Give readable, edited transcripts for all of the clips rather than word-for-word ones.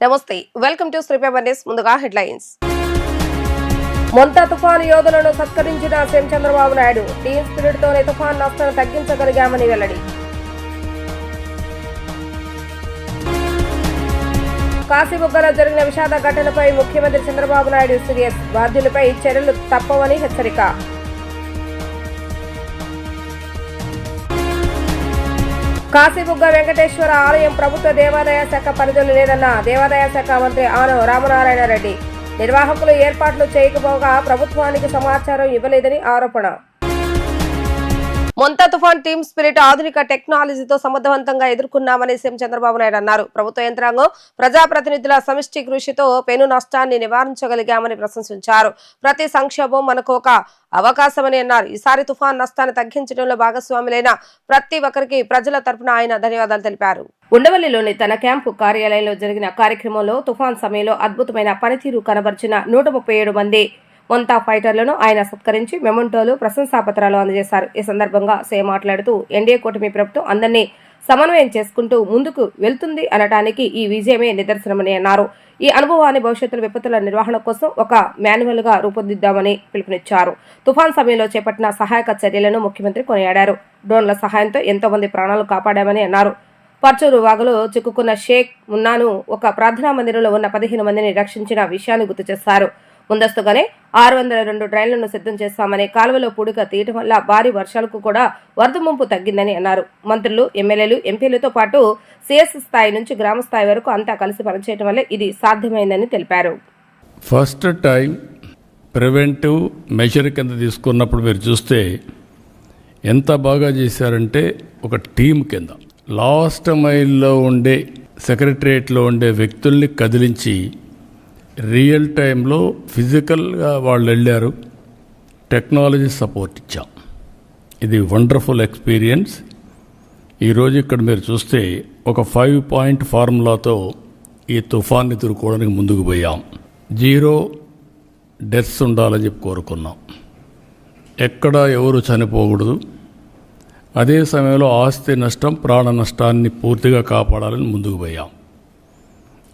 నమస్తే, welcome to Sri paper news. ముందుగా headlines. Montha తుఫాను యోధులను సత్కరించిన CM Chandrababu Naidu. Team spirit తోనే తుఫాను నష్టాన్ని తగ్గించగలిగామని వెల్లడి. కాశీబుగ్గలో జరిగిన విషాద ఘటనపై ముఖ్యమంత్రి చంద్రబాబు నాయుడు సీరియస్. బాధ్యులపై చర్యలు తప్పవని హెచ్చరిక. కాశీబుగ్గ వెంకటేశ్వర ఆలయం ప్రభుత్వ దేవాదాయ శాఖ పరిధిలో లేదన్న దేవాదాయ శాఖ మంత్రి ఆనం రామనారాయణ రెడ్డి. నిర్వాహకులు ఏర్పాట్లు చేయకపోగా ప్రభుత్వానికి సమాచారం ఇవ్వలేదని ఆరోపణ. మొంతా తుఫాన్ టీమ్ స్పిరిట్ ఆధునిక టెక్నాలజీతో సమర్థవంతంగా ఎదుర్కొన్నామని సీఎం చంద్రబాబు నాయుడు అన్నారు. ప్రభుత్వ యంత్రాంగం, ప్రజాప్రతినిధుల సమిష్టి కృషితో పెను నష్టాన్ని నివారించగలిగామని ప్రశంసించారు. ప్రతి సంక్షోభం మనకు ఒక అవకాశమని అన్నారు. ఈసారి తుఫాన్ నష్టాన్ని తగ్గించడంలో భాగస్వాములైన ప్రతి ఒక్కరికి ప్రజల తరపున ఆయన ధన్యవాదాలు తెలిపారు. ఉండవల్లిలోని తన క్యాంపు కార్యాలయంలో జరిగిన కార్యక్రమంలో తుఫాన్ సమయంలో అద్భుతమైన పనితీరు కనబర్చిన 137 మంది మొంతా ఫైటర్లను ఆయన సత్కరించి మెమోంటోలు, ప్రశంసాపత్రాలు అందజేశారు. ఈ సందర్భంగా సీఎం మాట్లాడుతూ ఎన్డీఏ కూటమి ప్రభుత్వం అందరినీ సమన్వయం చేసుకుంటూ ముందుకు వెళ్తుంది అనటానికి ఈ విజయమే నిదర్శనమని అన్నారు. ఈ అనుభవాన్ని భవిష్యత్తులో విపత్తుల నిర్వహణ కోసం ఒక మాన్యువల్ గా రూపొందిద్దామని పిలుపునిచ్చారు. తుఫాన్ సమయంలో చేపట్టిన సహాయక చర్యలను ముఖ్యమంత్రి కొనియాడారు. డ్రోన్ల సహాయంతో ఎంతో మంది ప్రాణాలు కాపాడామని అన్నారు. పర్చూరు వాగులో చిక్కుకున్న షేక్ మున్నాను ఒక ప్రార్థనా మందిరంలో ఉన్న 15 మందిని రక్షించిన విషయాన్ని గుర్తు చేశారు. ముందస్తుగానే 602 డ్రైన్లను సిద్ధం చేస్తామని, కాలువలో పూడిక తీయటం వల్ల భారీ వర్షాలకు కూడా వరద ముంపు తగ్గిందని అన్నారు. మంత్రులు, ఎమ్మెల్యేలు, ఎంపీలతో పాటు సిఎస్ స్థాయి నుంచి గ్రామ స్థాయి వరకు అంతా కలిసి పనిచేయడం వల్ల ఇది సాధ్యమైందని తెలిపారు. ఫస్ట్ టైం ప్రివెంటివ్ మెజర్ కింద తీసుకున్నప్పుడు మీరు చూస్తే ఎంత బాగా చేశారంటే ఒక టీం కింద లాస్ట్ మైల్లో ఉండే సెక్రటరియట్లో ఉండే వ్యక్తుల్ని కదిలించి రియల్ టైంలో ఫిజికల్గా వాళ్ళు వెళ్ళారు. టెక్నాలజీ సపోర్ట్ ఇచ్చాం. ఇది వండర్ఫుల్ ఎక్స్పీరియన్స్. ఈరోజు ఇక్కడ మీరు చూస్తే ఒక 5 పాయింట్ ఫార్ములాతో ఈ తుఫాన్ని ఎదుర్కోవడానికి ముందుకు పోయాం. 0 డెత్స్ ఉండాలని చెప్పి కోరుకున్నాం. ఎక్కడ ఎవరు చనిపోకూడదు. అదే సమయంలో ఆస్తి నష్టం, ప్రాణ నష్టాన్ని పూర్తిగా కాపాడాలని ముందుకు పోయాం.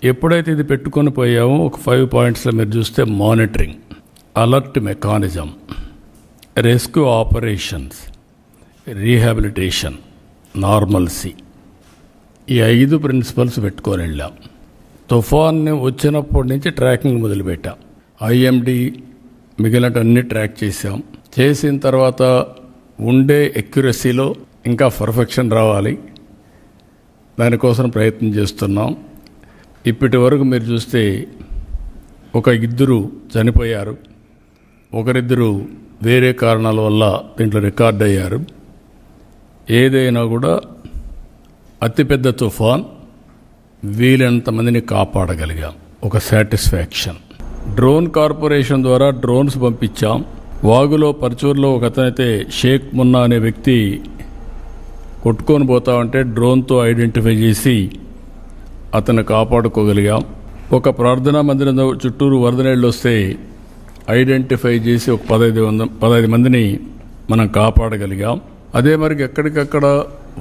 ఎప్పుడైతే ఇది పెట్టుకొని పోయామో ఒక 5 పాయింట్స్లో మీరు చూస్తే monitoring, alert mechanism, rescue operations, rehabilitation, normalcy, ఈ 5 ప్రిన్సిపల్స్ పెట్టుకొని వెళ్ళాం. తుఫాన్ని వచ్చినప్పటి నుంచి ట్రాకింగ్ మొదలుపెట్టాం. ఐఎండి మిగిలినటన్నీ ట్రాక్ చేసాం. చేసిన తర్వాత ఉండే ఎక్యురసీలో ఇంకా పర్ఫెక్షన్ రావాలి. దానికోసం ప్రయత్నం చేస్తున్నాం. ఇప్పటి వరకు మీరు చూస్తే ఒక 2 చనిపోయారు, ఒకరిద్దరు వేరే కారణాల వల్ల దీంట్లో రికార్డ్ అయ్యారు. ఏదైనా కూడా అతిపెద్ద తుఫాన్ వీలైనంత మందిని కాపాడగలిగాం. ఒక సాటిస్ఫాక్షన్. డ్రోన్ కార్పొరేషన్ ద్వారా డ్రోన్స్ పంపించాం. వాగులో పర్చూరులో ఒక అతనైతే షేక్ మున్నా అనే వ్యక్తి కొట్టుకొని పోతా ఉంటే డ్రోన్తో ఐడెంటిఫై చేసి అతను కాపాడుకోగలిగాం. ఒక ప్రార్థనా మందిరం చుట్టూరు వరద నీళ్ళు వస్తే ఐడెంటిఫై చేసి ఒక 15 మందిని మనం కాపాడగలిగాం. అదే మరి ఎక్కడికక్కడ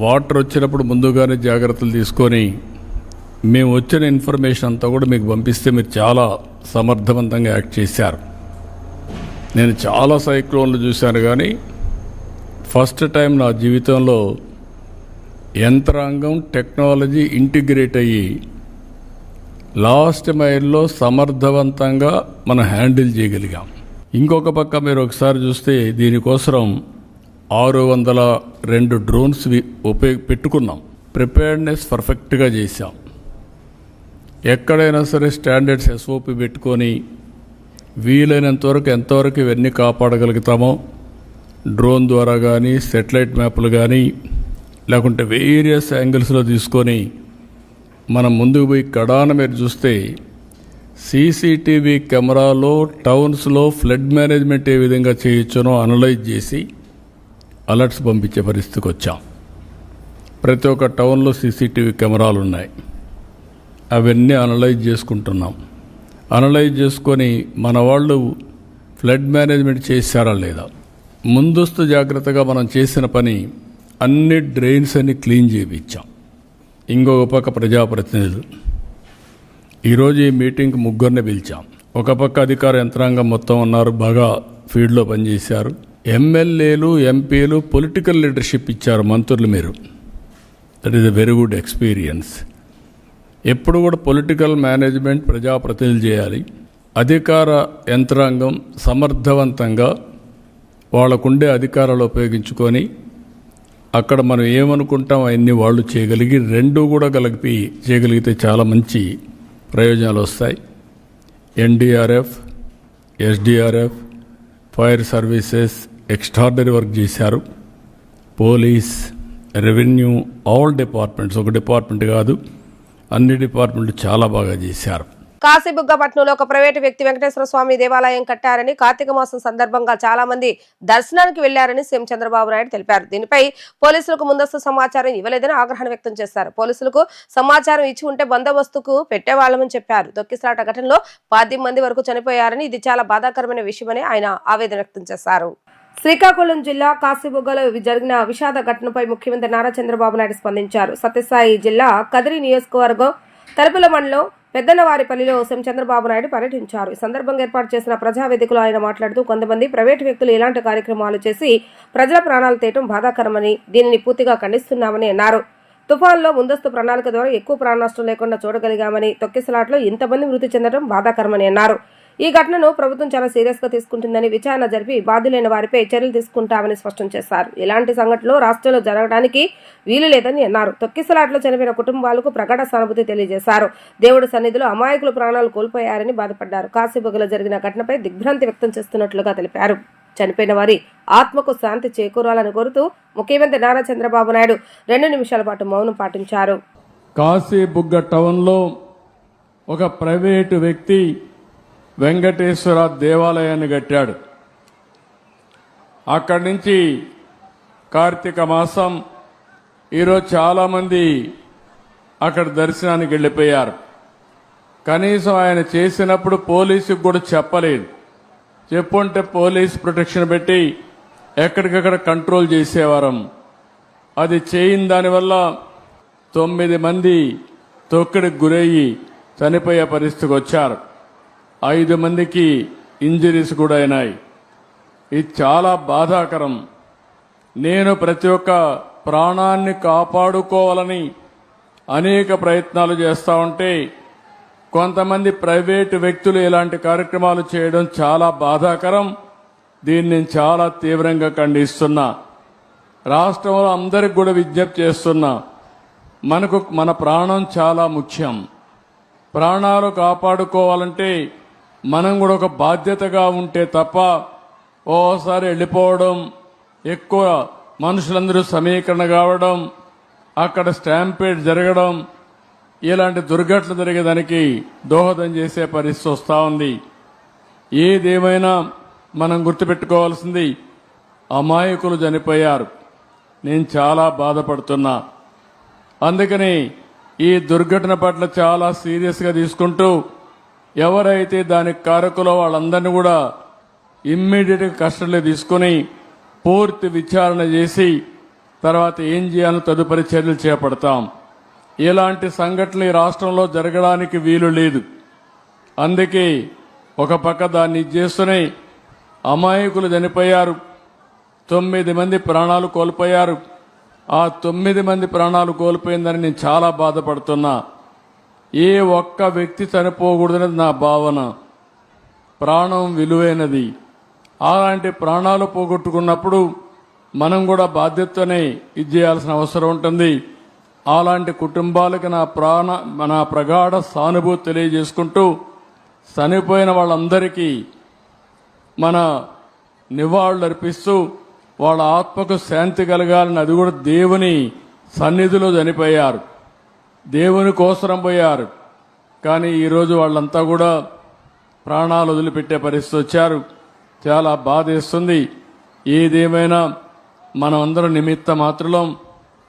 వాటర్ వచ్చినప్పుడు ముందుగానే జాగ్రత్తలు తీసుకొని మేము వచ్చిన ఇన్ఫర్మేషన్ అంతా కూడా మీకు పంపిస్తే మీరు చాలా సమర్థవంతంగా యాక్ట్ చేశారు. నేను చాలా సైక్లోన్లు చూశాను, కానీ ఫస్ట్ టైం నా జీవితంలో యంత్రాంగం, టెక్నాలజీ ఇంటిగ్రేట్ అయ్యి లాస్ట్ మైల్లో సమర్థవంతంగా మనం హ్యాండిల్ చేయగలిగాం. ఇంకొక పక్క మీరు ఒకసారి చూస్తే దీనికోసం 602 డ్రోన్స్ పెట్టుకున్నాం. ప్రిపేర్డ్నెస్ పర్ఫెక్ట్గా చేశాం. ఎక్కడైనా సరే స్టాండర్డ్స్ ఎస్ఓపి పెట్టుకొని వీలైనంత వరకు ఎంతవరకు ఇవన్నీ కాపాడగలుగుతామో డ్రోన్ ద్వారా కానీ, సెటిలైట్ మ్యాప్లు కానీ, లేకుంటే వేరియస్ యాంగిల్స్లో తీసుకొని మనం ముందుకు పోయి కడాన మీరు చూస్తే సీసీటీవీ కెమెరాలో టౌన్స్లో ఫ్లడ్ మేనేజ్మెంట్ ఏ విధంగా చేయొచ్చునో అనలైజ్ చేసి అలర్ట్స్ పంపించే పరిస్థితికి వచ్చాం. ప్రతి ఒక్క టౌన్లో సీసీటీవీ కెమెరాలు ఉన్నాయి. అవన్నీ అనలైజ్ చేసుకుంటున్నాం. అనలైజ్ చేసుకొని మన వాళ్ళు ఫ్లడ్ మేనేజ్మెంట్ చేశారా లేదా, ముందస్తు జాగ్రత్తగా మనం చేసిన పని అన్ని డ్రైన్స్ అన్ని క్లీన్ చేయించాం. ఇంకొక పక్క ప్రజాప్రతినిధులు ఈరోజు ఈ మీటింగ్కి ముగ్గురిని పిలిచాం. ఒక పక్క అధికార యంత్రాంగం మొత్తం ఉన్నారు, బాగా ఫీల్డ్లో పనిచేశారు. ఎమ్మెల్యేలు, ఎంపీలు పొలిటికల్ లీడర్షిప్ ఇచ్చారు మంత్రులు. మీరు that is a very good experience. ఎప్పుడు కూడా పొలిటికల్ మేనేజ్మెంట్ ప్రజాప్రతినిధులు చేయాలి. అధికార యంత్రాంగం సమర్థవంతంగా వాళ్ళకుండే అధికారాలు ఉపయోగించుకొని అక్కడ మనం ఏమనుకుంటాం అవన్నీ వాళ్ళు చేయగలిగి రెండు కూడా కలిపి చేయగలిగితే చాలా మంచి ప్రయోజనాలు వస్తాయి. NDRF, SDRF, fire services extraordinary work చేశారు. పోలీస్, రెవెన్యూ, ఆల్ డిపార్ట్మెంట్స్, ఒక డిపార్ట్మెంట్ కాదు అన్ని డిపార్ట్మెంట్లు చాలా బాగా చేశారు. కాశీబుగ్గపట్నంలో ఒక ప్రైవేటు వ్యక్తి వెంకటేశ్వర స్వామి దేవాలయం కట్టారని, కార్తీక మాసం సందర్భంగా చాలా మంది దర్శనానికి వెళ్లారని సీఎం చంద్రబాబు నాయుడు తెలిపారు. దీనిపై పోలీసులకు ముందస్తు సమాచారం ఇవ్వలేదని ఆగ్రహం వ్యక్తం చేశారు. పోలీసులకు సమాచారం ఇచ్చి ఉంటే బందోబస్తుకు పెట్టేవాళ్లమని చెప్పారు. తొక్కిసలాట ఘటనలో 10 మంది వరకు చనిపోయారని, ఇది చాలా బాధాకరమైన విషయమని ఆయన ఆవేదన వ్యక్తం చేశారు. శ్రీకాకుళం జిల్లా కాశీబుగ్గలో జరిగిన విషాద ఘటనపై ముఖ్యమంత్రి నారా చంద్రబాబు నాయుడు స్పందించారు. సత్యసాయి జిల్లా కదిరి నియోజకవర్గం తలుపుల మండలం పెద్దనవారిపల్లిలో సీఎం చంద్రబాబు నాయుడు పర్యటించారు. ఈ సందర్భంగా ఏర్పాటు చేసిన ప్రజావేదికలో ఆయన మాట్లాడుతూ, కొంతమంది ప్రైవేటు వ్యక్తులు ఇలాంటి కార్యక్రమాలు చేసి ప్రజల ప్రాణాలు తీయటం బాధాకరమని, దీనిని పూర్తిగా ఖండిస్తున్నామని అన్నారు. తుఫాన్లో ముందస్తు ప్రణాళిక ద్వారా ఎక్కువ ప్రాణ నష్టం లేకుండా చూడగలిగామని, తొక్కిసలాట్లో ఇంతమంది మృతి చెందడం బాధాకరమని అన్నారు. ఈ ఘటనను ప్రభుత్వం చాలా సీరియస్ గా తీసుకుంటుందని, విచారణ జరిపి బాధ్యులైన వారిపై చర్యలు తీసుకుంటామని స్పష్టం చేశారు. ఇలాంటి సంఘటనలు రాష్ట్రంలో జరగడానికి వీలు లేదని అన్నారు. తొక్కిసలాట్లో చనిపోయిన కుటుంబాలకు ప్రగాఢ సానుభూతి తెలియజేశారు. దేవుడి సన్నిధిలో అమాయకులు ప్రాణాలు కోల్పోయారని బాధపడ్డారు. కాశీబుగ్గలో జరిగిన ఘటనపై దిగ్భ్రాంతి వ్యక్తం చేస్తున్నట్లుగా తెలిపారు. చనిపోయిన వారి ఆత్మకు శాంతి చేకూరాలని కోరుతూ ముఖ్యమంత్రి నారా చంద్రబాబు నాయుడు 2 నిమిషాల పాటు మౌనం పాటించారు. కాశీబుగ్గ టౌన్లో ఒక ప్రైవేటు వ్యక్తి వెంకటేశ్వర దేవాలయాన్ని కట్టాడు. అక్కడి నుంచి కార్తీక మాసం ఈరోజు చాలామంది అక్కడ దర్శనానికి వెళ్ళిపోయారు. కనీసం ఆయన చేసినప్పుడు పోలీసుకు కూడా చెప్పలేదు. చెప్పుంటే పోలీస్ ప్రొటెక్షన్ పెట్టి ఎక్కడికక్కడ కంట్రోల్ చేసేవారం. అది చేయని దానివల్ల 9 మంది తొక్కిడికి గురయ్యి చనిపోయే పరిస్థితికి వచ్చారు. 5 మందికి ఇంజరీస్ కూడా అయినాయి. ఇది చాలా బాధాకరం. నేను ప్రతి ఒక్క ప్రాణాన్ని కాపాడుకోవాలని అనేక ప్రయత్నాలు చేస్తూ ఉంటే కొంతమంది ప్రైవేటు వ్యక్తులు ఇలాంటి కార్యక్రమాలు చేయడం చాలా బాధాకరం. దీన్ని నేను చాలా తీవ్రంగా ఖండిస్తున్నా. రాష్ట్రంలో అందరికి కూడా విజ్ఞప్తి చేస్తున్నా, మన ప్రాణం చాలా ముఖ్యం. ప్రాణాలు కాపాడుకోవాలంటే మనం కూడా ఒక బాధ్యతగా ఉంటే తప్ప ఓసారి వెళ్ళిపోవడం, ఎక్కువ మనుషులందరూ సమీకరణ కావడం, అక్కడ స్టాంపేడ్ జరగడం, ఇలాంటి దుర్ఘటనలు జరిగేదానికి దోహదం చేసే పరిస్థితి వస్తూ ఉంది. ఏదేమైనా మనం గుర్తుపెట్టుకోవాల్సింది, అమాయకులు చనిపోయారు. నేను చాలా బాధపడుతున్నా. అందుకని ఈ దుర్ఘటన పట్ల చాలా సీరియస్గా తీసుకుంటూ ఎవరైతే దానికి కారకులో వాళ్ళందరినీ కూడా ఇమ్మీడియట్గా కస్టడీలో తీసుకుని పూర్తి విచారణ చేసి తర్వాత ఏం చేయాలో తదుపరి చర్యలు చేపడతాం. ఇలాంటి సంఘటనలు ఈ రాష్ట్రంలో జరగడానికి వీలు లేదు. అందుకే ఒక పక్క దాన్ని చేస్తూనే అమాయకులు చనిపోయారు. 9 మంది ప్రాణాలు కోల్పోయారు. ఆ 9 మంది ప్రాణాలు కోల్పోయిందని నేను చాలా బాధపడుతున్నా. ఏ ఒక్క వ్యక్తి చనిపోకూడదనేది నా భావన. ప్రాణం విలువైనది. అలాంటి ప్రాణాలు పోగొట్టుకున్నప్పుడు మనం కూడా బాధ్యతనే ఇది చేయాల్సిన అవసరం ఉంటుంది. అలాంటి కుటుంబాలకు నా ప్రగాఢ సానుభూతి తెలియజేసుకుంటూ చనిపోయిన వాళ్ళందరికీ మన నివాళులు అర్పిస్తూ వాళ్ళ ఆత్మకు శాంతి కలగాలని, అది కూడా దేవుని సన్నిధిలో చనిపోయారు, దేవుని కోసరం పోయారు. కానీ ఈరోజు వాళ్ళంతా కూడా ప్రాణాలు వదిలిపెట్టే పరిస్థితి వచ్చారు. చాలా బాధేస్తుంది. ఏదేమైనా మనం అందరం నిమిత్త మాత్రం.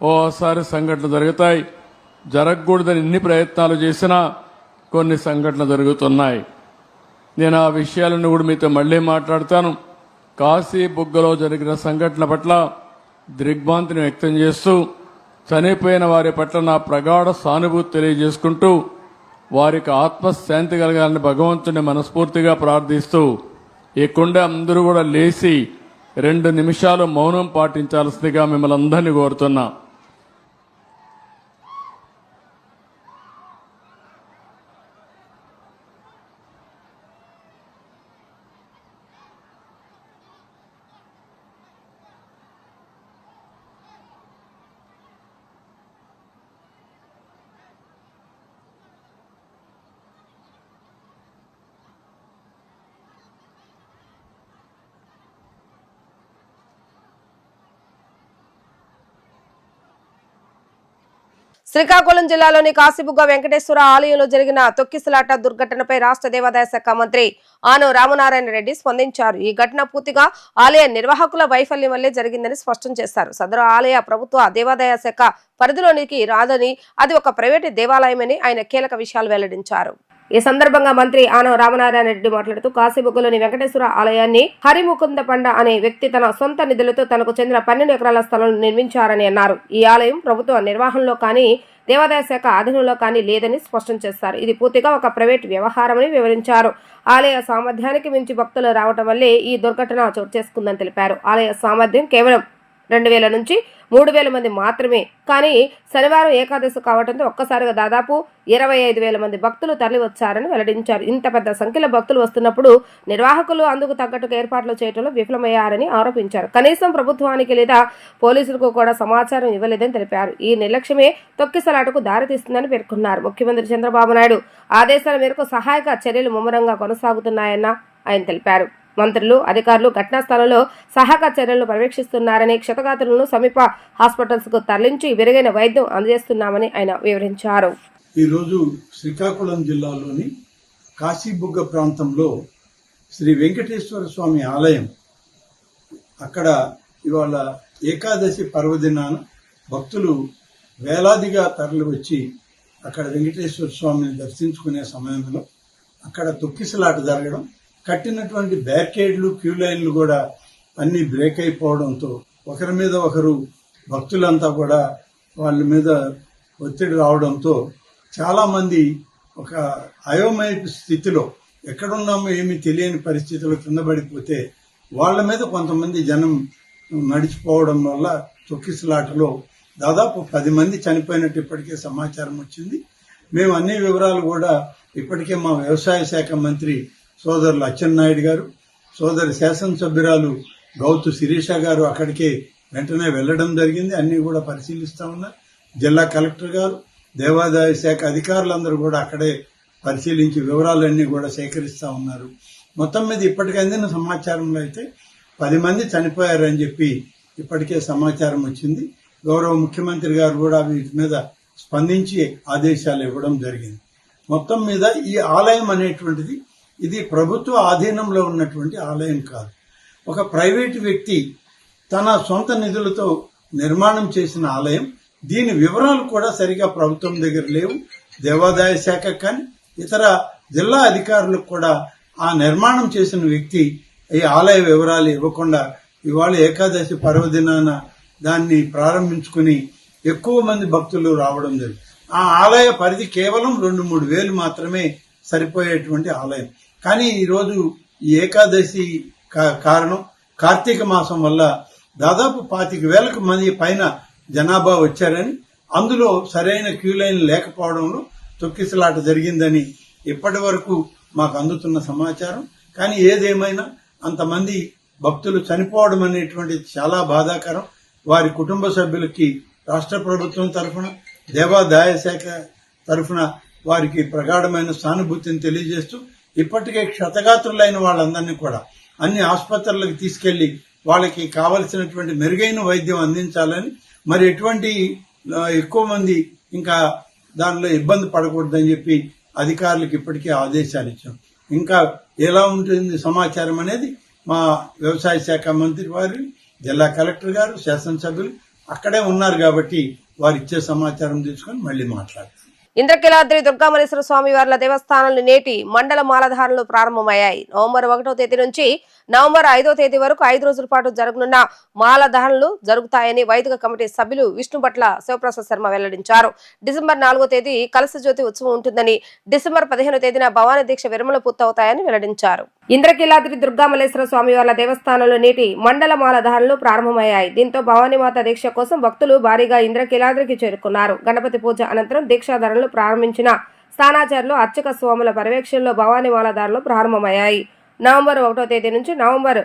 ఓసారి సంఘటనలు జరుగుతాయి. జరగకూడదని ఎన్ని ప్రయత్నాలు చేసినా కొన్ని సంఘటనలు జరుగుతున్నాయి. నేను ఆ విషయాలను కూడా మీతో మళ్లీ మాట్లాడతాను. కాశీబుగ్గలో జరిగిన సంఘటన పట్ల దిగ్భ్రాంతిని వ్యక్తం చేస్తూ చనిపోయిన వారి పట్ల నా ప్రగాఢ సానుభూతి తెలియజేసుకుంటూ వారికి ఆత్మశాంతి కలగాలని భగవంతుని మనస్ఫూర్తిగా ప్రార్థిస్తూ ఈ కుండ అందరూ కూడా లేచి 2 నిమిషాలు మౌనం పాటించాల్సిందిగా మిమ్మల్ని అందరినీ కోరుతున్నా. శ్రీకాకుళం జిల్లాలోని కాశీబుగ్గ వెంకటేశ్వర ఆలయంలో జరిగిన తొక్కిసలాట దుర్ఘటనపై రాష్ట్ర దేవాదాయ శాఖ మంత్రి ఆనం రామనారాయణ రెడ్డి స్పందించారు. ఈ ఘటన పూర్తిగా ఆలయ నిర్వాహకుల వైఫల్యం వల్లే జరిగిందని స్పష్టం చేశారు. సదరు ఆలయ ప్రభుత్వ దేవాదాయ శాఖ పరిధిలోనికి రాదని, అది ఒక ప్రైవేటు దేవాలయమని ఆయన కీలక విషయాలు వెల్లడించారు. ఈ సందర్భంగా మంత్రి ఆనం రామనారాయణ రెడ్డి మాట్లాడుతూ కాశీబుగ్గలోని వెంకటేశ్వర ఆలయాన్ని హరిముకుంద పండ అనే వ్యక్తి తన సొంత నిధులతో తనకు చెందిన 12 ఎకరాల స్థలం నిర్మించారని అన్నారు. ఈ ఆలయం ప్రభుత్వ నిర్వహణలో కానీ దేవాదాయ శాఖ ఆధీనంలో కానీ లేదని స్పష్టం చేశారు. ఇది పూర్తిగా ఒక ప్రైవేట్ వ్యవహారమని వివరించారు. ఆలయ సామర్థ్యానికి మించి భక్తులు రావడం వల్లే ఈ దుర్ఘటన చోటు చేసుకుందని తెలిపారు. ఆలయ సామర్థ్యం కేవలం 2000 నుంచి 3000 మంది మాత్రమే. కానీ శనివారం ఏకాదశి కావడంతో ఒక్కసారిగా దాదాపు 25,000 మంది భక్తులు తరలివచ్చారని వెల్లడించారు. ఇంత పెద్ద సంఖ్యలో భక్తులు వస్తున్నప్పుడు నిర్వాహకులు అందుకు తగ్గట్టుగా ఏర్పాట్లు చేయడంలో విఫలమయ్యారని ఆరోపించారు. కనీసం ప్రభుత్వానికి లేదా పోలీసులకు కూడా సమాచారం ఇవ్వలేదని తెలిపారు. ఈ నిర్లక్ష్యమే తొక్కిసలాటకు దారితీస్తుందని పేర్కొన్నారు. ముఖ్యమంత్రి చంద్రబాబు నాయుడు ఆదేశాల మేరకు సహాయక చర్యలు ముమ్మరంగా కొనసాగుతున్నాయని ఆయన తెలిపారు. మంత్రులు, అధికారులు ఘటనా స్థలంలో సహాయక చర్యలను పర్యవేక్షిస్తున్నారని, క్షతగాత్రులను సమీప హాస్పిటల్స్ కు తరలించి మెరుగైన వైద్యం అందజేస్తున్నామని ఆయన వివరించారు. ఈరోజు శ్రీకాకుళం జిల్లాలోని కాశీబుగ్గ ప్రాంతంలో శ్రీ వెంకటేశ్వర స్వామి ఆలయం, అక్కడ ఇవాళ ఏకాదశి పర్వదినాన భక్తులు వేలాదిగా తరలి వచ్చి అక్కడ వెంకటేశ్వర స్వామిని దర్శించుకునే సమయంలో అక్కడ తొక్కిసలాట జరగడం, కట్టినటువంటి బ్యారికేడ్లు, క్యూ లైన్లు కూడా అన్ని బ్రేక్ అయిపోవడంతో ఒకరి మీద ఒకరు భక్తులంతా కూడా వాళ్ళ మీద ఒత్తిడి రావడంతో చాలా మంది ఒక అయోమయ స్థితిలో, ఎక్కడున్నామో ఏమీ తెలియని పరిస్థితిలో కింద పడిపోతే వాళ్ళ మీద కొంతమంది జనం నడిచిపోవడం వల్ల తొక్కిసలాటలో దాదాపు 10 మంది చనిపోయినట్టు ఇప్పటికే సమాచారం వచ్చింది. మేము అన్ని వివరాలు కూడా ఇప్పటికే మా వ్యవసాయ శాఖ మంత్రి సోదరులు అచ్చెన్నాయుడు గారు, సోదరి శాసనసభ్యురాలు గౌతు శిరీష గారు అక్కడికే వెంటనే వెళ్లడం జరిగింది. అన్ని కూడా పరిశీలిస్తా ఉన్నారు. జిల్లా కలెక్టర్ గారు, దేవాదాయ శాఖ అధికారులందరూ కూడా అక్కడే పరిశీలించి వివరాలన్నీ కూడా సేకరిస్తా ఉన్నారు. మొత్తం మీద ఇప్పటికే అందిన సమాచారంలో అయితే 10 మంది చనిపోయారని చెప్పి ఇప్పటికే సమాచారం వచ్చింది. గౌరవ ముఖ్యమంత్రి గారు కూడా వీటి మీద స్పందించి ఆదేశాలు ఇవ్వడం జరిగింది. మొత్తం మీద ఈ ఆలయం అనేటువంటిది ఇది ప్రభుత్వ ఆధీనంలో ఉన్నటువంటి ఆలయం కాదు. ఒక ప్రైవేటు వ్యక్తి తన సొంత నిధులతో నిర్మాణం చేసిన ఆలయం. దీని వివరాలు కూడా సరిగా ప్రభుత్వం దగ్గర లేవు. దేవాదాయ శాఖ కానీ ఇతర జిల్లా అధికారులకు కూడా ఆ నిర్మాణం చేసిన వ్యక్తి ఈ ఆలయ వివరాలు ఇవ్వకుండా ఇవాళ ఏకాదశి పర్వదినాన దాన్ని ప్రారంభించుకుని ఎక్కువ మంది భక్తులు రావడం జరిగింది. ఆ ఆలయ పరిధి కేవలం 2-3 వేలు మాత్రమే సరిపోయేటువంటి ఆలయం. కానీ ఈరోజు ఈ ఏకాదశి కారణం కార్తీక మాసం వల్ల దాదాపు 25,000 మంది పైన జనాభా వచ్చారని, అందులో సరైన క్యూ లైన్ లేకపోవడంలో తొక్కిసలాట జరిగిందని ఇప్పటి వరకు మాకు అందుతున్న సమాచారం. కానీ ఏదేమైనా అంతమంది భక్తులు చనిపోవడం అనేటువంటిది చాలా బాధాకరం. వారి కుటుంబ సభ్యులకి రాష్ట్ర ప్రభుత్వం తరఫున, దేవాదాయ శాఖ తరఫున వారికి ప్రగాఢమైన సానుభూతిని తెలియజేస్తూ ఇప్పటికే క్షతగాత్రులైన వాళ్ళందరినీ కూడా అన్ని ఆసుపత్రులకు తీసుకెళ్లి వాళ్ళకి కావలసినటువంటి మెరుగైన వైద్యం అందించాలని, మరి ఎటువంటి ఎక్కువ మంది ఇంకా దానిలో ఇబ్బంది పడకూడదని చెప్పి అధికారులకు ఇప్పటికే ఆదేశాలు ఇచ్చాం. ఇంకా ఎలా ఉంటుంది సమాచారం అనేది మా వ్యవసాయ శాఖ మంత్రి వారు, జిల్లా కలెక్టర్ గారు, శాసనసభ్యులు అక్కడే ఉన్నారు కాబట్టి వారు ఇచ్చే సమాచారం తీసుకొని మళ్ళీ మాట్లాడతారు. ఇంద్రకీలాద్రి దుర్గామల్లేశ్వర స్వామి వార్ల దేవస్థానాలు నేటి మండల మాలధారణలు ప్రారంభమయ్యాయి. నవంబర్ 1వ తేదీ నుంచి నవంబర్ 5వ తేదీ వరకు 5 రోజుల పాటు జరగనున్న మాలధారణలు జరుగుతాయని వైదిక కమిటీ సభ్యులు విష్ణుభట్ల శివప్రసాద్ శర్మ వెల్లడించారు. డిసెంబర్ 4వ తేదీ కలశ జ్యోతి ఉత్సవం ఉంటుందని, డిసెంబర్ 15వ తేదీన భవానీ దీక్ష విరమణ పూర్తవుతాయని వెల్లడించారు. ఇంద్రకీలాద్రి దుర్గామల్లేశ్వర స్వామి వార్ల దేవస్థానంలో నేటి మండల మాలధారణలు ప్రారంభమయ్యాయి. దీంతో భవానీమాత దీక్ష కోసం భక్తులు భారీగా ఇంద్రకీలాద్రికి చేరుకున్నారు. గణపతి పూజ అనంతరం దీక్షాధారణలు ప్రారంభించిన స్థానాచారులు అర్చక స్వాముల పర్యవేక్షణలో భవానీ మాలధారణలు ప్రారంభమయ్యాయి. నవంబర్ 1వ తేదీ నుంచి నవంబర్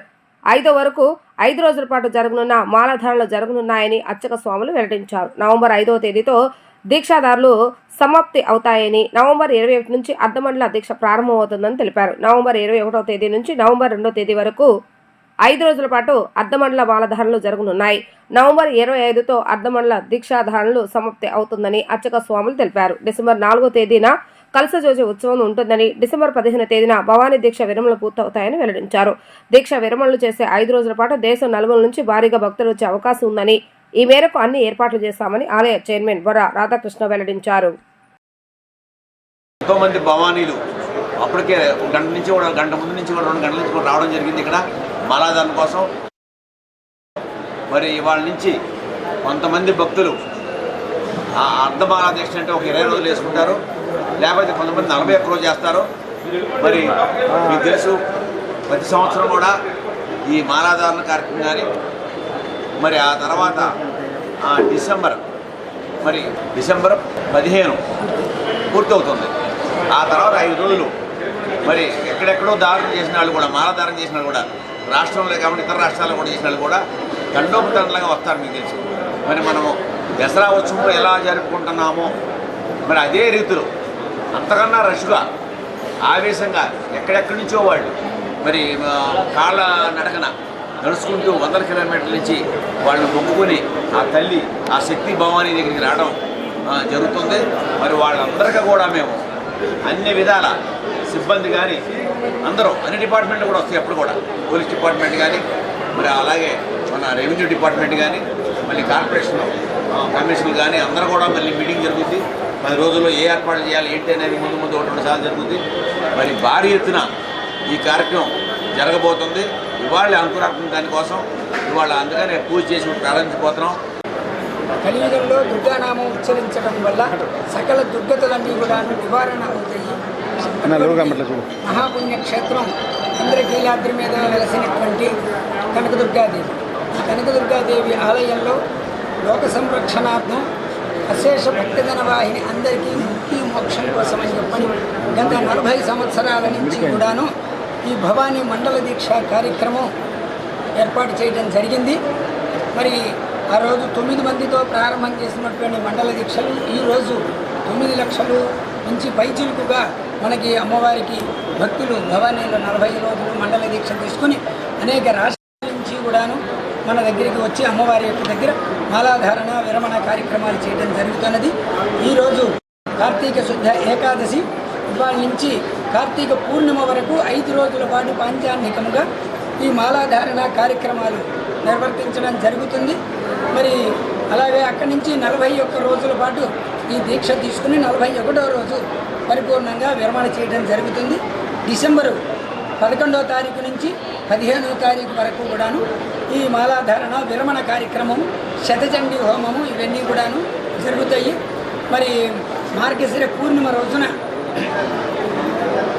5 వరకు 5 రోజుల పాటు జరగనున్న మాలధారణలు జరగనున్నాయని అర్చక స్వాములు వెల్లడించారు. నవంబర్ 5వ తేదీతో దీక్షాదారులు సమాప్తి అవుతాయని, నవంబర్ 21 నుంచి అర్ధమండల దీక్ష ప్రారంభమవుతుందని తెలిపారు. నవంబర్ 21వ తేదీ నుంచి నవంబర్ 2వ తేదీ వరకు 5 రోజుల పాటు అర్ధమండల మాలధారణలు జరగనున్నాయి. నవంబర్ 25తో అర్ధమండల దీక్షాధారణలు సమాప్తి అవుతుందని అర్చక స్వాములు తెలిపారు. డిసెంబర్ 4వ తేదీన కలశ జ్యోతి ఉత్సవం ఉంటుందని, డిసెంబర్ 15వ తేదీన భవానీ దీక్ష విరమణలు పూర్తవుతాయని వెల్లడించారు. దీక్ష విరమణలు చేసే 5 రోజుల పాటు దేశం నలుమూల నుంచి భారీగా భక్తులు వచ్చే అవకాశం ఉందని, ఈ మేరకు అన్ని ఏర్పాట్లు చేశామని ఆలయ చైర్మన్ బొర్ర రాధాకృష్ణ వెల్లడించారు. ఎంతో మంది భవానీలు అప్పటికే గంట ముందు నుంచి కూడా 2 గంటల నుంచి కూడా రావడం జరిగింది ఇక్కడ మాలాధారణ కోసం. మరి ఇవాళ నుంచి కొంతమంది భక్తులు ఆ అర్ధమాలా దీక్ష అంటే ఒక 20 రోజులు వేసుకుంటారు, లేకపోతే కొంతమంది 41 రోజు చేస్తారు. మరి మీకు తెలుసు ప్రతి సంవత్సరం కూడా ఈ మాలాధారణ కార్యక్రమం కానీ, మరి ఆ తర్వాత డిసెంబర్ 15 పూర్తవుతుంది. ఆ తర్వాత 5 రోజులు మరి ఎక్కడెక్కడో ధారణ చేసిన వాళ్ళు కూడా, మాలాధారణ చేసిన వాళ్ళు కూడా, రాష్ట్రంలో కాబట్టి ఇతర రాష్ట్రాల్లో కూడా చేసిన వాళ్ళు కూడా తండోపతండలుగా వస్తారు. మీకు తెలుసు మరి మనము దసరా ఉత్సవం ఎలా జరుపుకుంటున్నామో మరి అదే రీతిలో అంతకన్నా రష్గా ఆవేశంగా ఎక్కడెక్కడి నుంచో వాళ్ళు మరి కాళ్ళ నడకన నడుచుకుంటూ 100 కిలోమీటర్ల నుంచి వాళ్ళని మొక్కుకొని ఆ తల్లి ఆ శక్తి భవానీ దగ్గరికి రావడం జరుగుతుంది. మరి వాళ్ళందరికీ కూడా మేము అన్ని విధాల సిబ్బంది కానీ అందరూ అన్ని డిపార్ట్మెంట్లు కూడా వస్తాయి. ఎప్పుడు కూడా పోలీస్ డిపార్ట్మెంట్ కానీ, మరి అలాగే మన రెవెన్యూ డిపార్ట్మెంట్ కానీ, మళ్ళీ కార్పొరేషన్ కమిషన్లు కానీ అందరూ కూడా మళ్ళీ మీటింగ్ జరుగుతుంది. 10 రోజుల్లో ఏ ఏర్పాట్లు చేయాలి ఏంటి అనేది ముందు 1-2 సార్లు జరుగుతుంది. మరి భారీ ఎత్తున ఈ కార్యక్రమం జరగబోతుంది. ఇవాళ అనుకున్నటువంటి దానికోసం ఇవాళ అందుకనే పూజ చేసి ప్రారంభించిపోతున్నాం. కలియుగంలో దుర్గానామం ఉచ్చరించడం వల్ల సకల దుర్గతులన్నీ కూడా నివారణ అవుతాయి. మహాపుణ్యక్షేత్రం ఇంద్రకీలాద్రి మీద వెలసినటువంటి కనకదుర్గాదేవి. ఈ కనకదుర్గాదేవి ఆలయంలో లోక సంరక్షణార్థం అశేష భక్తజన వాహిని అందరికీ ముక్తి మోక్షం కోసం అని చెప్పని గత 40 సంవత్సరాల నుంచి కూడాను ఈ భవానీ మండల దీక్ష కార్యక్రమం ఏర్పాటు చేయడం జరిగింది. మరి ఆ రోజు 9 మందితో ప్రారంభం చేసినటువంటి మండల దీక్షలు ఈరోజు 9 లక్షలు నుంచి పైచిలుకుగా మనకి అమ్మవారికి భక్తులు భవానీలో 40 రోజులు మండల దీక్ష తీసుకుని అనేక రాష్ట్రాల నుంచి కూడాను మన దగ్గరికి వచ్చి అమ్మవారి యొక్క దగ్గర మాలాధారణ విరమణ కార్యక్రమాలు చేయడం జరుగుతున్నది. ఈరోజు కార్తీక శుద్ధ ఏకాదశి, ఇవాళ నుంచి కార్తీక పూర్ణిమ వరకు 5 రోజుల పాటు పాంచాన్నికముగా ఈ మాలాధారణ కార్యక్రమాలు నిర్వర్తించడం జరుగుతుంది. మరి అలాగే అక్కడి నుంచి 41 రోజుల పాటు ఈ దీక్ష తీసుకుని 41వ రోజు పరిపూర్ణంగా విరమణ చేయడం జరుగుతుంది. డిసెంబరు 11వ తారీఖు నుంచి 15వ తారీఖు వరకు కూడాను ఈ మాలాధారణ విరమణ కార్యక్రమము, శతచండీ హోమము ఇవన్నీ కూడాను జరుగుతాయి. మరి మార్గశిర పూర్ణిమ రోజున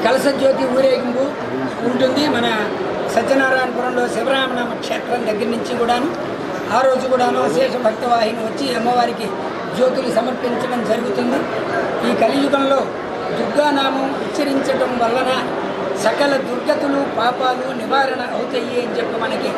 కలశ జ్యోతి ఊరేగింపు ఉంటుంది. మన సత్యనారాయణపురంలో శివరామనామ క్షేత్రం దగ్గర నుంచి కూడాను ఆ రోజు కూడాను అశేష భక్తవాహిని వచ్చి అమ్మవారికి జ్యోతులు సమర్పించడం జరుగుతుంది. ఈ కలియుగంలో దుర్గానామం ఉచ్చరించడం వలన సకల దుర్గతులు పాపాలు నివారణ అవుతాయి అని చెప్పి మనకి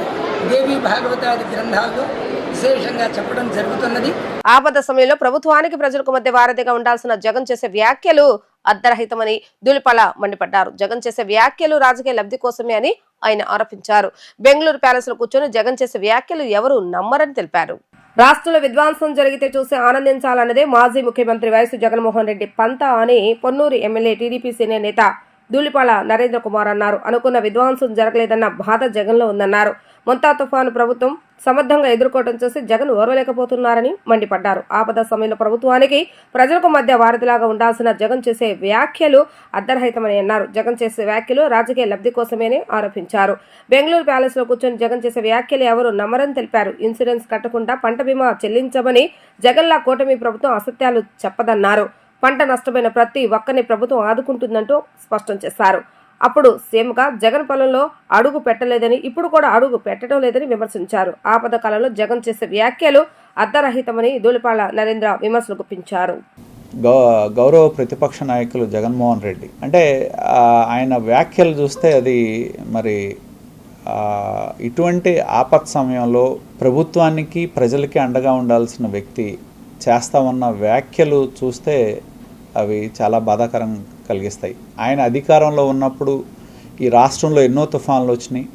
దేవి భాగవతాది గ్రంథాల్లో విశేషంగా చెప్పడం జరుగుతున్నది. ఆపద సమయంలో ప్రభుత్వానికి ప్రజలకు మధ్య వారధిగా ఉండాల్సిన జగన్ చేసే వ్యాఖ్యలు అర్ధరహితమని ధూళిపాల మండిపడ్డారు. జగన్ చేసే వ్యాఖ్యలు రాజకీయ లబ్ధి కోసమే అని ఆయన ఆరోపించారు. బెంగళూరు ప్యాలెస్ లో కూర్చొని జగన్ చేసే వ్యాఖ్యలు ఎవరు నమ్మరని తెలిపారు. రాష్ట్రంలో విధ్వంసం జరిగితే చూసి ఆనందించాలన్నదే మాజీ ముఖ్యమంత్రి వైఎస్ జగన్మోహన్ రెడ్డి పంత అని పొన్నూరు ఎమ్మెల్యే టీడీపీ సీనియర్ నేత ధూళిపాల నరేంద్ర కుమార్ అన్నారు. అనుకున్న విధ్వంసం జరగలేదన్న బాధ జగన్లో ఉందన్నారు. మొంతా తుఫాను ప్రభుత్వం సమర్థంగా ఎదుర్కోవడం చూసి జగన్ ఓర్వలేకపోతున్నారని మండిపడ్డారు. ఆపద సమయంలో ప్రభుత్వానికి ప్రజలకు మధ్య వారధిలాగా ఉండాల్సిన జగన్ చేసే వ్యాఖ్యలు అర్ధరహితమని అన్నారు. జగన్ చేసే వ్యాఖ్యలు రాజకీయ లబ్ధి కోసమేనే ఆరోపించారు. బెంగళూరు ప్యాలెస్ లో కూర్చొని జగన్ చేసే వ్యాఖ్యలు ఎవరు నమ్మరని తెలిపారు. ఇన్సూరెన్స్ కట్టకుండా పంట బీమా చెల్లించమని జగన్లా కూటమి ప్రభుత్వం అసత్యాలు చెప్పదన్నారు. పంట నష్టమైన ప్రతి ఒక్కరిని ప్రభుత్వం ఆదుకుంటుందంటూ స్పష్టం చేశారు. అప్పుడు సీఎంగా జగన్ పొలంలో అడుగు పెట్టలేదని, ఇప్పుడు కూడా అడుగు పెట్టడం లేదని విమర్శించారు. ఆపద కాలంలో జగన్ చేసే వ్యాఖ్యలు అర్ధరహితమని ధూళిపాళ్ల నరేంద్ర విమర్శలు గుప్పించారు. గౌరవ ప్రతిపక్ష నాయకులు జగన్మోహన్ రెడ్డి అంటే ఆయన వ్యాఖ్యలు చూస్తే అది మరి ఇటువంటి ఆపత్ సమయంలో ప్రభుత్వానికి ప్రజలకి అండగా ఉండాల్సిన వ్యక్తి చేస్తా ఉన్న వ్యాఖ్యలు చూస్తే అవి చాలా బాధాకరం కలిగిస్తాయి. ఆయన అధికారంలో ఉన్నప్పుడు ఈ రాష్ట్రంలో ఎన్నో తుఫాన్లు వచ్చినాయి,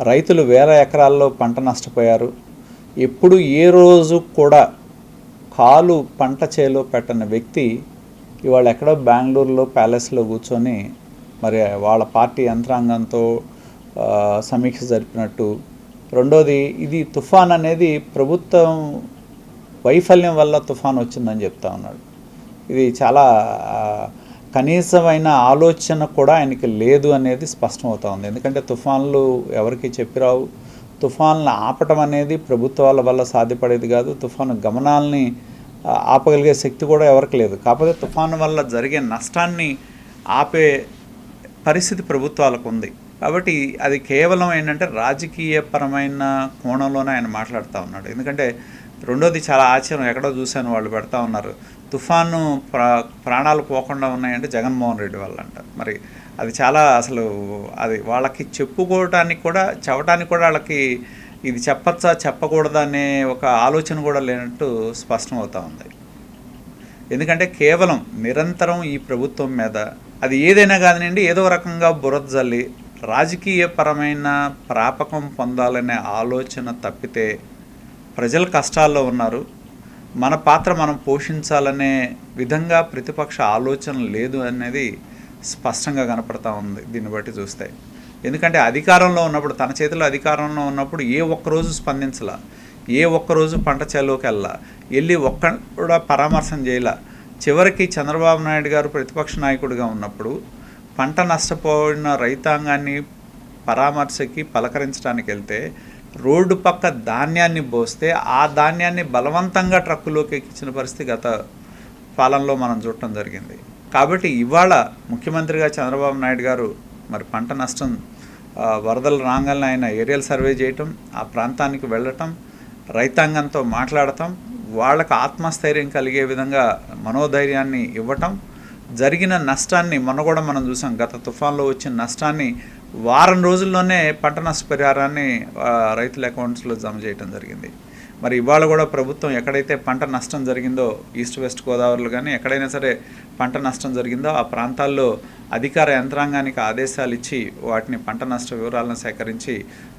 రైతులు వేల ఎకరాల్లో పంట నష్టపోయారు. ఎప్పుడు ఏ రోజు కూడా కాలు పంట చేలో పెట్టని వ్యక్తి ఇవాళ ఎక్కడో బెంగళూరులో ప్యాలెస్లో కూర్చొని మరి వాళ్ళ పార్టీ యంత్రాంగంతో సమీక్ష జరిపినట్టు. రెండోది, ఇది తుఫాన్ అనేది ప్రభుత్వం వైఫల్యం వల్ల తుఫాన్ వచ్చిందని చెప్తా ఉన్నాడు. ఇది చాలా కనీసమైన ఆలోచన కూడా ఆయనకి లేదు అనేది స్పష్టమవుతా ఉంది. ఎందుకంటే తుఫాన్లు ఎవరికి చెప్పిరావు. తుఫాన్లు ఆపటం అనేది ప్రభుత్వాల వల్ల సాధ్యపడేది కాదు. తుఫాను గమనాల్ని ఆపగలిగే శక్తి కూడా ఎవరికి లేదు. కాకపోతే తుఫాను వల్ల జరిగే నష్టాన్ని ఆపే పరిస్థితి ప్రభుత్వాలకు ఉంది. కాబట్టి అది కేవలం ఏంటంటే రాజకీయపరమైన కోణంలోనే ఆయన మాట్లాడుతూ ఉన్నాడు. ఎందుకంటే రెండోది చాలా ఆశ్చర్యం, ఎక్కడో చూశాను, వాళ్ళు పెడతా ఉన్నారు తుఫాను ప్రాణాలు పోకుండా ఉన్నాయంటే జగన్మోహన్ రెడ్డి వల్ల అంట. మరి అది చాలా అసలు అది వాళ్ళకి చెప్పుకోవటానికి కూడా చెప్పడానికి కూడా వాళ్ళకి ఇది చెప్పచ్చా చెప్పకూడదా అనే ఒక ఆలోచన కూడా లేనట్టు స్పష్టమవుతూ ఉంది. ఎందుకంటే కేవలం నిరంతరం ఈ ప్రభుత్వం మీద అది ఏదైనా కాదనండి ఏదో రకంగా బురద జల్లి రాజకీయపరమైన ప్రాపకం పొందాలనే ఆలోచన తప్పితే ప్రజలు కష్టాల్లో ఉన్నారు, మన పాత్ర మనం పోషించాలనే విధంగా ప్రతిపక్ష ఆలోచన లేదు అనేది స్పష్టంగా కనపడతా ఉంది దీన్ని బట్టి చూస్తే. ఎందుకంటే అధికారంలో ఉన్నప్పుడు, తన చేతిలో అధికారంలో ఉన్నప్పుడు ఏ ఒక్కరోజు స్పందించలా, ఏ ఒక్కరోజు పంట చేలోకి వెళ్ళి కూడా పరామర్శం చేయలా. చివరికి చంద్రబాబు నాయుడు గారు ప్రతిపక్ష నాయకుడిగా ఉన్నప్పుడు పంట నష్టపోయిన రైతాంగాన్ని పరామర్శకి పలకరించడానికి వెళ్తే రోడ్డు పక్క ధాన్యాన్ని పోస్తే ఆ ధాన్యాన్ని బలవంతంగా ట్రక్కులోకి ఎక్కించిన పరిస్థితి గత పాలనలో మనం చూడటం జరిగింది. కాబట్టి ఇవాళ ముఖ్యమంత్రిగా చంద్రబాబు నాయుడు గారు మరి పంట నష్టం వరదలు రాగానే ఆయన ఏరియల్ సర్వే చేయటం, ఆ ప్రాంతానికి వెళ్ళటం, రైతాంగంతో మాట్లాడటం, వాళ్ళకు ఆత్మస్థైర్యం కలిగే విధంగా మనోధైర్యాన్ని ఇవ్వటం, జరిగిన నష్టాన్ని మొన్న కూడా మనం చూసాం, గత తుఫాన్లో వచ్చిన నష్టాన్ని వారం రోజుల్లోనే పంట నష్టపరిహారాన్ని రైతుల అకౌంట్స్లో జమ చేయడం జరిగింది. మరి ఇవాళ కూడా ప్రభుత్వం ఎక్కడైతే పంట నష్టం జరిగిందో ఈస్ట్ వెస్ట్ గోదావరిలో కానీ ఎక్కడైనా సరే పంట నష్టం జరిగిందో ఆ ప్రాంతాల్లో అధికార యంత్రాంగానికి ఆదేశాలు ఇచ్చి వాటిని పంట నష్ట వివరాలను సేకరించి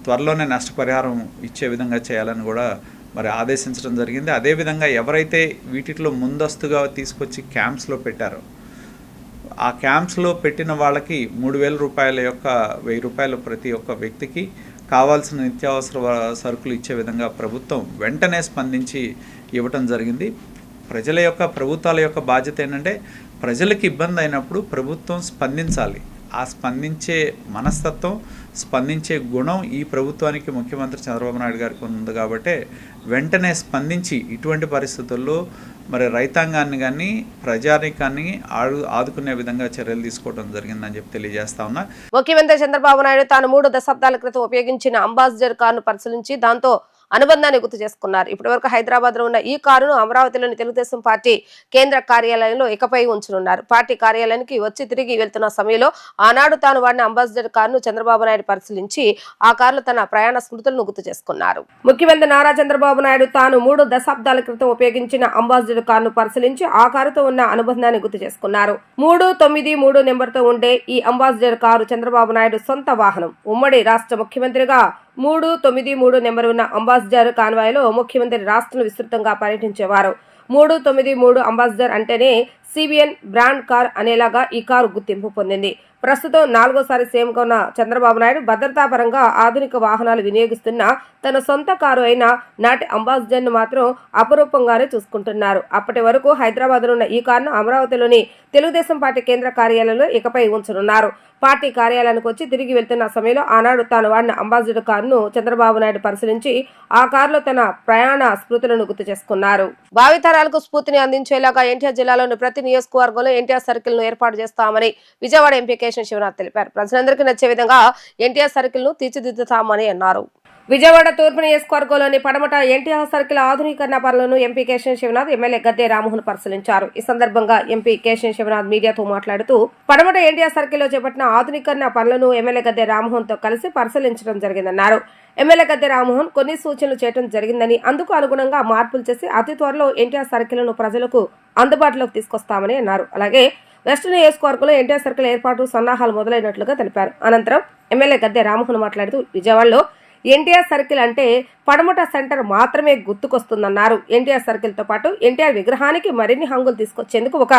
త్వరలోనే నష్టపరిహారం ఇచ్చే విధంగా చేయాలని కూడా మరి ఆదేశించడం జరిగింది. అదేవిధంగా ఎవరైతే వీటిలో ముందస్తుగా తీసుకొచ్చి క్యాంప్స్లో పెట్టారో ఆ క్యాంప్స్లో పెట్టిన వాళ్ళకి 3,000 రూపాయల యొక్క 1,000 రూపాయలు ప్రతి ఒక్క వ్యక్తికి కావాల్సిన నిత్యావసర సరుకులు ఇచ్చే విధంగా ప్రభుత్వం వెంటనే స్పందించి ఇవ్వటం జరిగింది. ప్రభుత్వాల యొక్క బాధ్యత ఏంటంటే ప్రజలకు ఇబ్బంది అయినప్పుడు ప్రభుత్వం స్పందించాలి. ఆ స్పందించే మనస్తత్వం, స్పందించే గుణం ఈ ప్రభుత్వానికి ముఖ్యమంత్రి చంద్రబాబు నాయుడు గారికి ఉంది. కాబట్టి వెంటనే స్పందించి ఇటువంటి పరిస్థితుల్లో మరి రైతాంగాన్ని కానీ ప్రజానికాన్ని ఆదుకునే విధంగా చర్యలు తీసుకోవడం జరిగిందని చెప్పి తెలియజేస్తా ఉన్నా. ముఖ్యమంత్రి చంద్రబాబు నాయుడు తాను 3 దశాబ్దాల క్రితం ఉపయోగించిన అంబాసిడర్ కారును పరిశీలించి దాంతో అనుబంధాన్ని గుర్తు చేసుకున్నారు. ఇప్పటివరకు హైదరాబాద్ లో ఉన్న ఈ కారును అమరావతిలోని తెలుగుదేశం పార్టీ కేంద్ర కార్యాలయంలో ఇకపై ఉంచనున్నారు. పార్టీ కార్యాలయానికి వచ్చి తిరిగి వెళ్తున్న సమయంలో ఆనాడు తాను వాడిన అంబాసిడర్ కారును చంద్రబాబు నాయుడు పరిశీలించి ఆ కారులో తన ప్రయాణ స్మృతులను గుర్తు చేసుకున్నారు. ముఖ్యమంత్రి నారా చంద్రబాబు నాయుడు తాను 3 దశాబ్దాల క్రితం ఉపయోగించిన అంబాసిడర్ కారును పరిశీలించి ఆ కారుతో ఉన్న అనుబంధాన్ని గుర్తు చేసుకున్నారు. 393 నెంబర్తో ఉండే ఈ అంబాసిడర్ కారు చంద్రబాబు నాయుడు సొంత వాహనం. ఉమ్మడి రాష్ట్ర ముఖ్యమంత్రిగా 393 నెంబర్ ఉన్న అంబాసిడర్ కాన్వాయ్లో ముఖ్యమంత్రి రాష్ట్రంలో విస్తృతంగా పర్యటించేవారు. 393 అంబాసిడర్ అంటేనే సిబిఎన్ బ్రాండ్ కార్ అనేలాగా ఈ కారు గుర్తింపు పొందింది. ప్రస్తుతం 4వ సీఎంగా ఉన్న చంద్రబాబు నాయుడు భద్రతా పరంగా ఆధునిక వాహనాలు వినియోగిస్తున్న తన సొంత కారు అయిన నాటి అంబాసిడర్ను మాత్రం అపురూపంగానే చూసుకుంటున్నారు. అప్పటి వరకు హైదరాబాద్లో ఉన్న ఈ కారును అమరావతిలోని తెలుగుదేశం పార్టీ కేంద్ర కార్యాలయంలో ఇకపై ఉంచనున్నారు. పార్టీ కార్యాలయానికి వచ్చి తిరిగి వెళ్తున్న సమయంలో ఆనాడు తాను వాడిన అంబాసిడర్ కారును చంద్రబాబు నాయుడు పరిశీలించి ఆ కారులో తన ప్రయాణ స్మృతులను గుర్తు చేసుకున్నారు. భావితరాలకు స్ఫూర్తిని అందించేలాగా ఎన్టీఆర్ జిల్లాలోని ప్రతి నియోజకవర్గంలో ఎన్టీఆర్ సర్కిల్ ను ఏర్పాటు చేస్తామని విజయవాడ ఎంపీ కేశవ శివనాథ్ తెలిపారు. ప్రజలందరికీ నచ్చే విధంగా ఎన్టీఆర్ సర్కిల్ ను తీర్చిదిద్దుతామని అన్నారు. విజయవాడ తూర్పు నియోజకవర్గంలోని పడమట ఎన్టీఆర్ సర్కిల్ ఆధునీకరణ పనులను ఎంపీ కేశవ శివనాథ్ ఎమ్మెల్యే గద్దె రామ్మోహన్ పరిశీలించారు. ఈ సందర్భంగా ఎంపీ కేశవ శివనాథ్ మీడియాతో మాట్లాడుతూ పడమట ఎన్టీఆర్ సర్కిల్లో చేపట్టిన ఆధునీకరణ పనులను ఎమ్మెల్యే గద్దె రామ్మోహన్ తో కలిసి పరిశీలించడం జరిగిందన్నారు. ఎమ్మెల్యే గద్దె రామ్మోహన్ కొన్ని సూచనలు చేయడం జరిగిందని అందుకు అనుగుణంగా మార్పులు చేసి అతి త్వరలో ఎన్టీఆర్ సర్కిల్ ను ప్రజలకు అందుబాటులోకి తీసుకొస్తామని అన్నారు. అలాగే వెస్ట్ నియోజకవర్గంలో ఎన్టీఆర్ సర్కిల్ ఏర్పాటు సన్నాహాలు మొదలైనట్లుగా తెలిపారు. అనంతరం ఎమ్మెల్యే గద్దె రామ్మోహన్ మాట్లాడుతూ విజయవాడలో ఎన్టీఆర్ సర్కిల్ అంటే పడమట సెంటర్ మాత్రమే గుర్తుకొస్తుందన్నారు. ఎన్టీఆర్ సర్కిల్ తో పాటు ఎన్టీఆర్ విగ్రహానికి మరిన్ని హంగులు తీసుకొచ్చేందుకు ఒక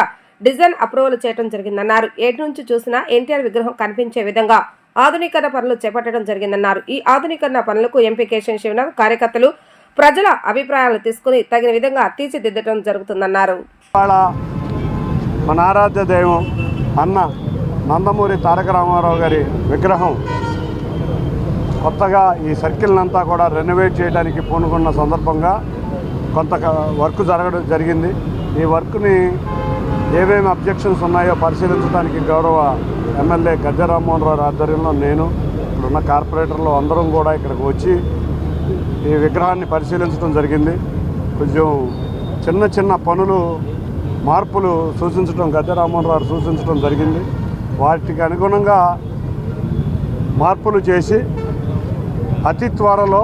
డిజైన్ అప్రూవల్ చేయడం జరిగిందన్నారు. ఏటి నుంచి చూసినా ఎన్టీఆర్ విగ్రహం కనిపించే విధంగా ఆధునీకరణ పనులు చేపట్టడం జరిగిందన్నారు. ఈ ఆధునీకరణ పనులకు ఎంపీ కేశవ శివనాథ్ కార్యకర్తలు ప్రజల అభిప్రాయాలు తీసుకుని తగిన విధంగా తీర్చిదిద్దడం జరుగుతుందన్నారు. మన ఆరాధ్య దైవం అన్న నందమూరి తారక రామారావు గారి విగ్రహం కొత్తగా ఈ సర్కిల్ అంతా కూడా రెనోవేట్ చేయడానికి పూనుకున్న సందర్భంగా కొంత వర్క్ జరగడం జరిగింది. ఈ వర్క్ని ఏమేమి అబ్జెక్షన్స్ ఉన్నాయో పరిశీలించడానికి గౌరవ ఎమ్మెల్యే గద్దె రామ్మోహన్ రావు ఆధ్వర్యంలో నేను ఇక్కడున్న కార్పొరేటర్లు అందరం కూడా ఇక్కడికి వచ్చి ఈ విగ్రహాన్ని పరిశీలించడం జరిగింది. కొంచెం చిన్న చిన్న పనులు మార్పులు సూచించడం గద్దె రామ్మోహన్ రావు సూచించడం జరిగింది. వాటికి అనుగుణంగా మార్పులు చేసి అతి త్వరలో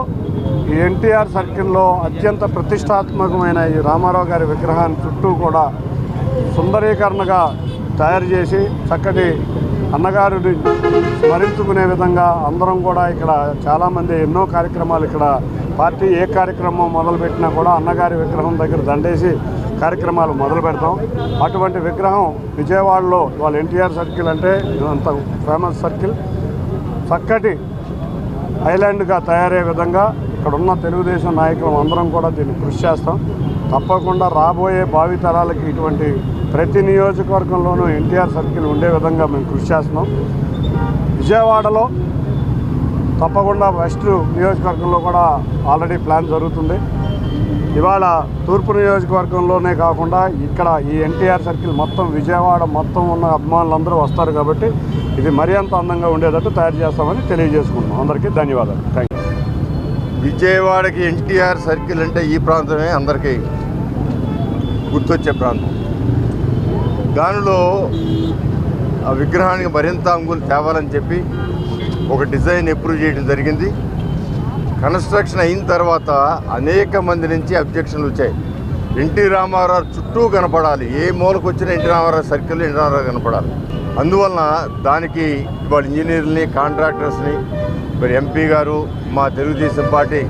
ఈ ఎన్టీఆర్ సర్కిల్లో అత్యంత ప్రతిష్టాత్మకమైన ఈ రామారావు గారి విగ్రహాన్ని చుట్టూ కూడా సుందరీకరణగా తయారు చేసి చక్కటి అన్నగారిని స్మరించుకునే విధంగా అందరం కూడా ఇక్కడ చాలామంది ఎన్నో కార్యక్రమాలు ఇక్కడ పార్టీ ఏ కార్యక్రమం మొదలుపెట్టినా కూడా అన్నగారి విగ్రహం దగ్గర దండేసి కార్యక్రమాలు మొదలు పెడతాం. అటువంటి విగ్రహం విజయవాడలో వాళ్ళ ఎన్టీఆర్ సర్కిల్ అంటే అంత ఫేమస్ సర్కిల్ చక్కటి ఐలాండ్గా తయారయ్యే విధంగా ఇక్కడ ఉన్న తెలుగుదేశం నాయకులు అందరం కూడా దీన్ని కృషి చేస్తాం. తప్పకుండా రాబోయే భావితరాలకి ఇటువంటి ప్రతి నియోజకవర్గంలోనూ ఎన్టీఆర్ సర్కిల్ ఉండే విధంగా మేము కృషి చేస్తున్నాం. విజయవాడలో తప్పకుండా వెస్ట్ నియోజకవర్గంలో కూడా ఆల్రెడీ ప్లాన్ జరుగుతుంది. ఇవాళ తూర్పు నియోజకవర్గంలోనే కాకుండా ఇక్కడ ఈ ఎన్టీఆర్ సర్కిల్ మొత్తం విజయవాడ మొత్తం ఉన్న అభిమానులందరూ వస్తారు కాబట్టి ఇది మరింత అందంగా ఉండేటట్టు తయారు చేస్తామని తెలియజేసుకుంటున్నాం. అందరికీ ధన్యవాదాలు. Thank you. విజయవాడకి ఎన్టీఆర్ సర్కిల్ అంటే ఈ ప్రాంతమే అందరికీ గుర్తొచ్చే ప్రాంతం. దానిలో ఆ విగ్రహానికి మరింత అంగులు తేవాలని చెప్పి ఒక డిజైన్ అప్రూవ్ చేయడం జరిగింది. కన్స్ట్రక్షన్ అయిన తర్వాత అనేక మంది నుంచి అబ్జెక్షన్లు వచ్చాయి. ఎన్టీ రామారావు చుట్టూ కనపడాలి, ఏ మూలకు వచ్చిన ఎన్టీ రామారావు సర్కిల్ ఎన్టీ రామారావు కనపడాలి. అందువలన దానికి వాళ్ళ ఇంజనీర్ని కాంట్రాక్టర్స్ని మరి ఎంపీ గారు మా తెలుగుదేశం పార్టీ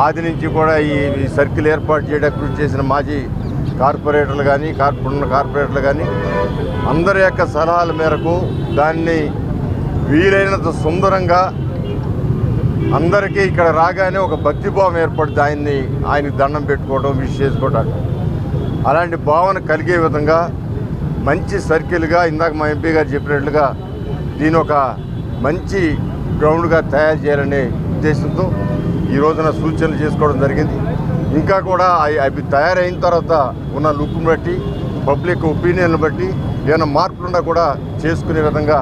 ఆది నుంచి కూడా ఈ సర్కిల్ ఏర్పాటు చేయడానికి కృషి చేసిన మాజీ కార్పొరేటర్లు కానీ కార్పొరేటర్లు కానీ అందరి యొక్క సలహాల మేరకు దాన్ని వీలైనంత సుందరంగా అందరికీ ఇక్కడ రాగానే ఒక భక్తిభావం ఏర్పడుతుంది. ఆయనకి దండం పెట్టుకోవడం, విష్ చేసుకోవడం, అలాంటి భావన కలిగే విధంగా మంచి సర్కిల్గా ఇందాక మా ఎంపీ గారు చెప్పినట్లుగా దీని ఒక మంచి గ్రౌండ్గా తయారు చేయాలనే ఉద్దేశంతో ఈ రోజున సూచనలు చేసుకోవడం జరిగింది. ఇంకా కూడా అవి తయారైన తర్వాత ఉన్న లుక్ను బట్టి పబ్లిక్ ఒపీనియన్ బట్టి ఏమైనా మార్పులున్నా కూడా చేసుకునే విధంగా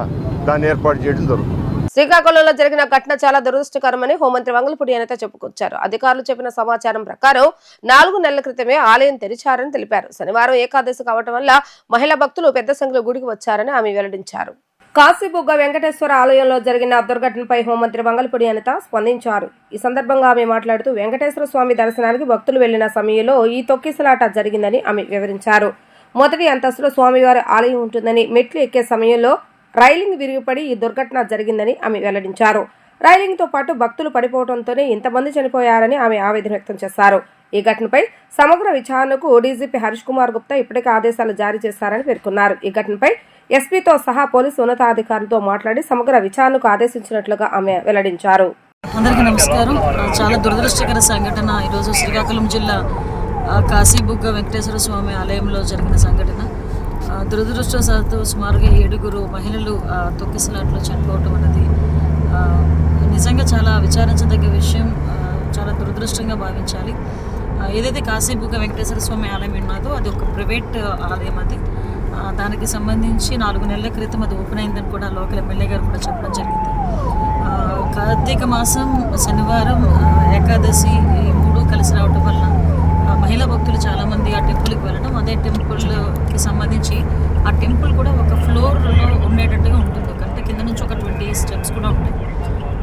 దాన్ని ఏర్పాటు చేయడం జరుగుతుంది. శ్రీకాకుళంలో జరిగిన ఘటన చాలా దురదృష్టకరమని హోంమంత్రి వంగలపూడి అనిత చెప్పుకొచ్చారు. అధికారులు చెప్పిన సమాచారం ప్రకారం 4 నెలల క్రితమే ఆలయం తెరిచారని తెలిపారు. శనివారం ఏకాదశి కావడం వల్ల మహిళా భక్తులు పెద్ద సంఖ్యలో గుడికి వచ్చారని ఆమె వెల్లడించారు. కాశీబుగ్గ వెంకటేశ్వర ఆలయంలో జరిగిన దుర్ఘటనపై హోంమంత్రి వంగలపూడి అనిత స్పందించారు. ఈ సందర్భంగా ఆమె మాట్లాడుతూ వెంకటేశ్వర స్వామి దర్శనానికి భక్తులు వెళ్లిన సమయంలో ఈ తొక్కిసలాట జరిగిందని ఆమె వివరించారు. మొదటి అంతస్తులో స్వామివారి ఆలయం ఉంటుందని మెట్లు ఎక్కే సమయంలో రైలింగ్ విరిగిపడి ఈ దుర్ఘటన జరిగిందని ఆమె వెల్లడించారు. రైలింగ్ తో పాటు భక్తులు పడిపోవడంతోనే ఇంతమంది చనిపోయారని ఆమె ఆవేదన వ్యక్తం చేశారు. ఈ ఘటనపై సమగ్ర విచారణకు డీజీపీ హరీష్ కుమార్ గుప్తా ఇప్పటికే ఆదేశాలు జారీ చేశారని పేర్కొన్నారు. ఈ ఘటనపై ఎస్పీతో సహా పోలీసు ఉన్నతాధికారులతో మాట్లాడి సమగ్ర విచారణకు ఆదేశించినట్లుగా ఆమె వెల్లడించారు. అందరికీ నమస్కారం. చాలా దురదృష్టకర సంఘటన ఈరోజు శ్రీకాకుళం జిల్లా కాశీబుగ్గ వెంకటేశ్వర స్వామి ఆలయంలో జరిగిన సంఘటన. దురదృష్టవశాత్తు సుమారుగా 7 మహిళలు తొక్కిసలాట్లో చనిపోవటం అనేది నిజంగా చాలా విచారించదగ్గ విషయం. చాలా దురదృష్టంగా భావించాలి. ఏదైతే కాశీబుగ్గ వెంకటేశ్వర స్వామి ఆలయం ఉన్నదో అది ఒక ప్రైవేట్ ఆలయం. అది దానికి సంబంధించి 4 నెలల క్రితం అది ఓపెన్ అయిందని కూడా లోకల్ ఎమ్మెల్యే గారు కూడా చెప్పడం జరిగింది. కార్తీక మాసం శనివారం ఏకాదశి ఈ 3 కలిసి రావటం వల్ల మహిళా భక్తులు చాలామంది ఆ టెంపుల్కి వెళ్ళడం, అదే టెంపుల్కి సంబంధించి ఆ టెంపుల్ కూడా ఒక ఫ్లోర్లో ఉండేటట్టుగా ఉంటుంది. అంటే కింద నుంచి ఒక 20 స్టెప్స్ కూడా ఉంటాయి.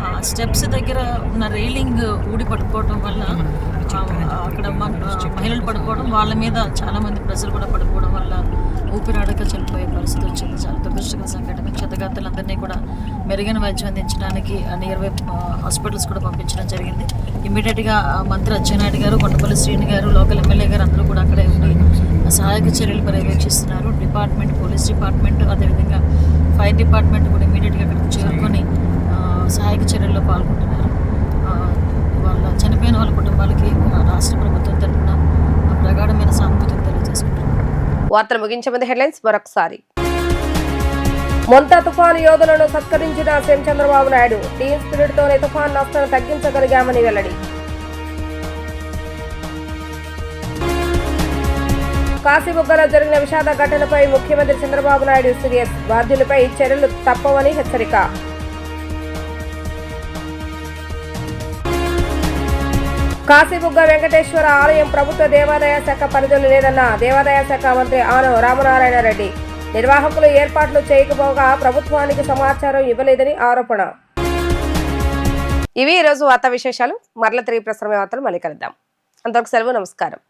ఆ స్టెప్స్ దగ్గర ఉన్న రైలింగ్ ఊడి పడిపోవడం వల్ల అక్కడ మహిళలు పడిపోవడం, వాళ్ళ మీద చాలామంది ప్రజలు కూడా పడిపోవడం వల్ల ఊపిరాడక చనిపోయే పరిస్థితి వచ్చింది. చాలా దురదృష్టకర సంఘటన. క్షతగాతులందరినీ కూడా మెరుగైన వైద్యం అందించడానికి నియర్ బై హాస్పిటల్స్ కూడా పంపించడం జరిగింది. ఇమ్మీడియట్గా మంత్రి అచ్చెన్నాయుడు గారు, కొండపల్లి శ్రీని గారు, లోకల్ ఎమ్మెల్యే గారు అందరూ కూడా అక్కడే ఉండి సహాయక చర్యలు పర్యవేక్షిస్తున్నారు. డిపార్ట్మెంట్, పోలీస్ డిపార్ట్మెంట్, అదేవిధంగా ఫైర్ డిపార్ట్మెంట్ కూడా ఇమ్మీడియట్గా అక్కడికి చేరుకొని సహాయక చర్యల్లో పాల్గొంటున్నారు. వాళ్ళ చనిపోయిన వాళ్ళ కుటుంబాలకి రాష్ట్ర ప్రభుత్వం తరఫున ప్రగాఢమైన సానుభూతిని తెలియజేసుకుంటున్నారు. వార్తలు ముగించే ముందు హెడ్లైన్స్ మరొకసారి. మొంతా తుఫాను యోధులను సత్కరించిన CM Chandrababu Naidu. Team spirit తోనే తుఫాను నష్టాన్ని తగ్గించగలిగామని వెల్లడి. కాశీబుగ్గలో జరిగిన విషాద ఘటనపై ముఖ్యమంత్రి చంద్రబాబు నాయుడు సీరియస్. బాధ్యులపై చర్యలు తప్పవని హెచ్చరిక. కాశీబుగ్గ వెంకటేశ్వర ఆలయం ప్రభుత్వ దేవాదాయ శాఖ పరిధిలో లేదన్న దేవాదాయ శాఖ మంత్రి ఆనం రామనారాయణ రెడ్డి. నిర్వాహకులు ఏర్పాట్లు చేయకపోగా ప్రభుత్వానికి సమాచారం ఇవ్వలేదని ఆరోపణ. ఇవి ఈరోజు వార్తా విశేషాలు. మరల తిరిగి ప్రసారమే వార్తలు మళ్ళీ కలుద్దాం. అంతవరకు సెలవు. నమస్కారం.